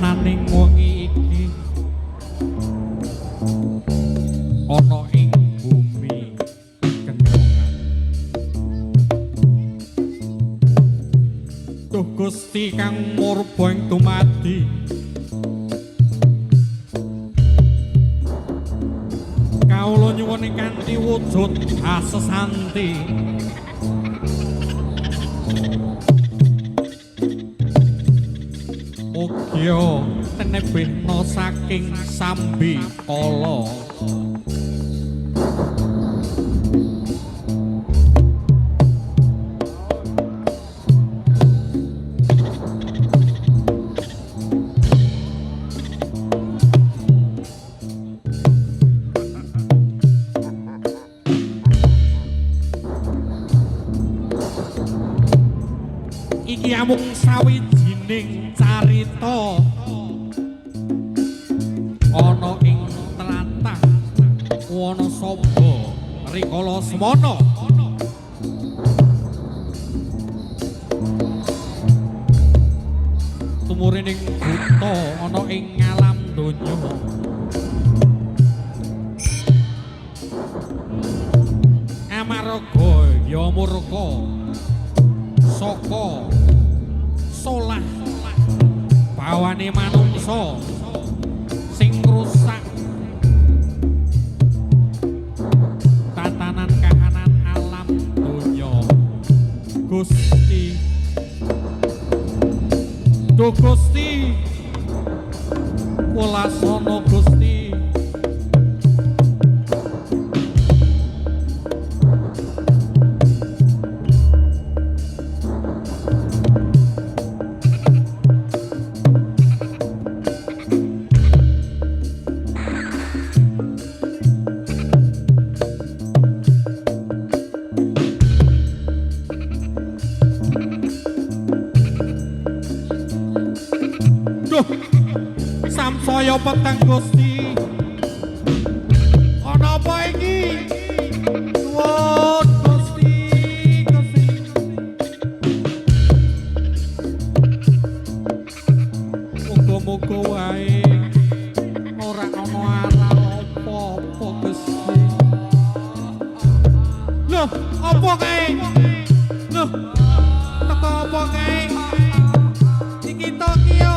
kahananing wengi iki ana ing bumi kendongan. Duh Gusti kang murba ing dumadi, kawula nyuwun kanthi wujud asesanti mugia tenebena saking sambi kala. Iki amung sawijining carita ana ing tlatah Wanasaba rikala semana. Tumurining buta ana ing alam donya. Amarga ya murka saka solah bawane manungsa sing rusak tatanan kahanan alam donya. Gusti, Duh Gusti, kulasana Gusti. Samsaya peteng Gusti, ana apa iki? Nuwun Gusti, Gusti. Muga-muga wae ora ana aral apa-apa Gusti. Loh, apa kae? Loh, teko apa kae? Iki Tokyo.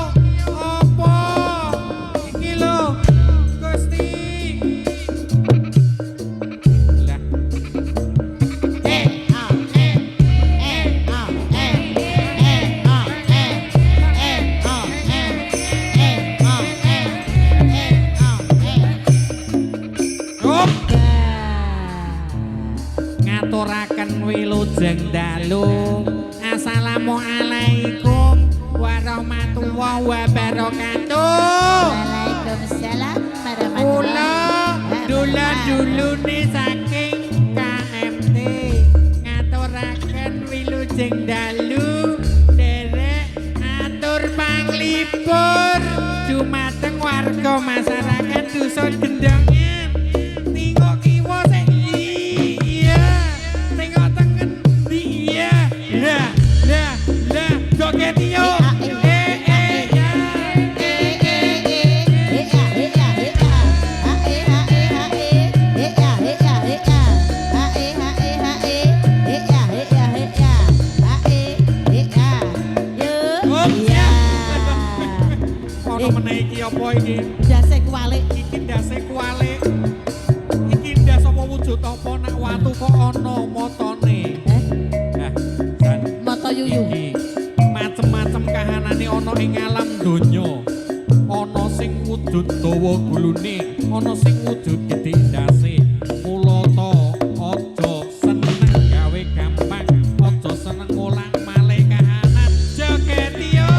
Ngaturaken wilujeng dalu. Assalamualaikum warahmatullahi wabarakatuh. Waalaikumsalam warahmatullahi wabarakatuh. Dulune saking KMT ngaturaken wilujeng dalu derek atur panglipur dumateng warga masyarakat dusun Gendongan. Tengok kiwa sing iya, tengok tengen iya. Lah joget yo. Iki apa iki? Ndase kualik. Iki ndase kualik. Iki ndas apa wujud apa nek watu kok ana matane? Nah, jan Mata yuyu. iki macem-macem kahanane ana ing alam donya. Ana sing wujud dawa gulune, ana sing wujud gedhe ndase. Mula ta aja seneng gawe gampang, aja seneng ngolah-malih kahanan. Joget yo.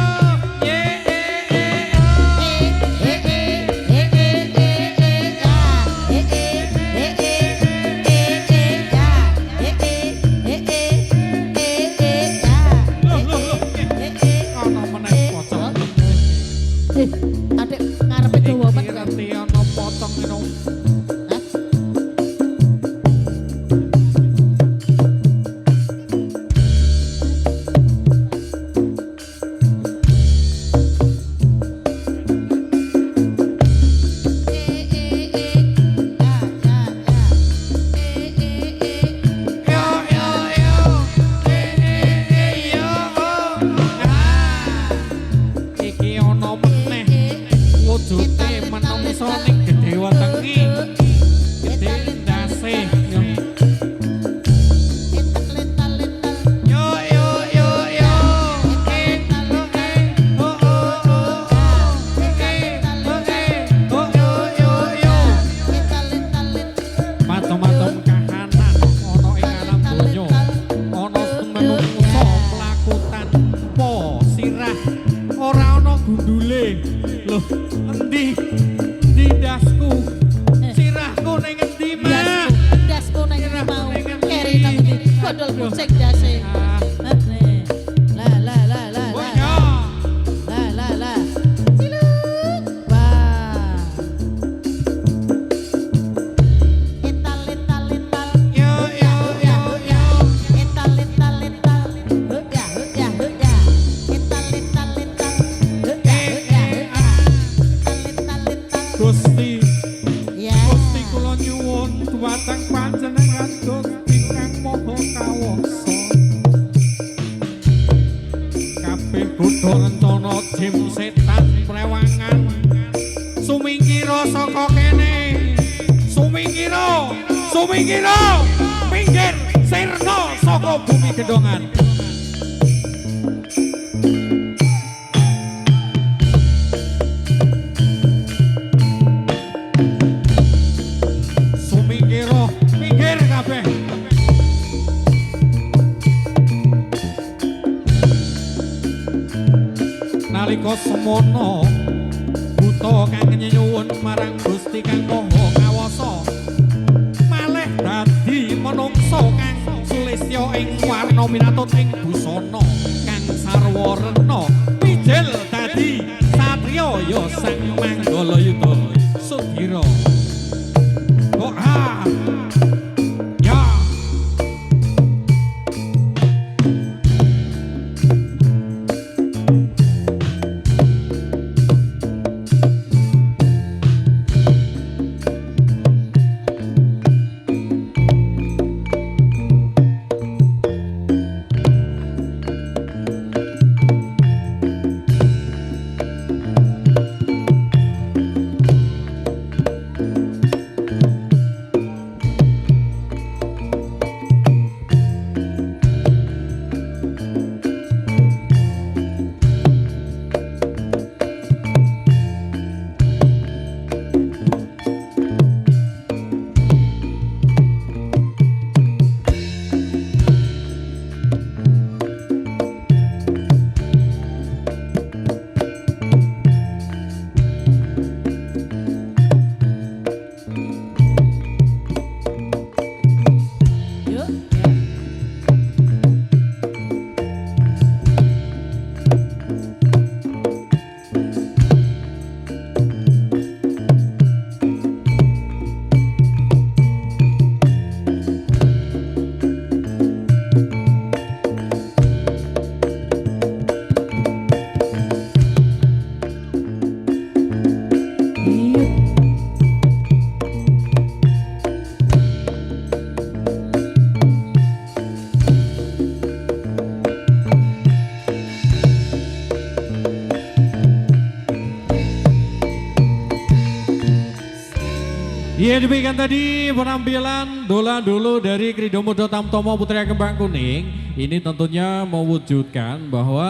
Adek ngarepe dawa banget. Ngerti ana potong ngono. iki ana meneh wujude menungso ning gedhe wetengi gedhe ndase yo yo yo yo macam-macam kahanan ana ing alam donya ana menungso mlaku tanpa sirah ora ana gundule lho endi dasku sirahku ning endi mah dasku nang mau keri nang ndi kodol kucing dase Gusti Gusti kula nyuwun dumateng panjenengan Gusti kang maha kawasa kabeh godha rencana jim setan prewangan sumingkira saka kene sumingkira pinggir sirna saka bumi gedongan minggir kabeh nalika semono buta kang nyuwun marang Gusti kang maha kawasa malih dadi manungsa kang sulistya ing warna minatut ing busana kang sarwa rena mijil dadi satriya ya sang Manggalayuda Sudira ya Ya demikian tadi penampilan Dola Dulu dari Krido Muda Tamtomo Putri Kembang Kuning. Ini tentunya mewujudkan bahwa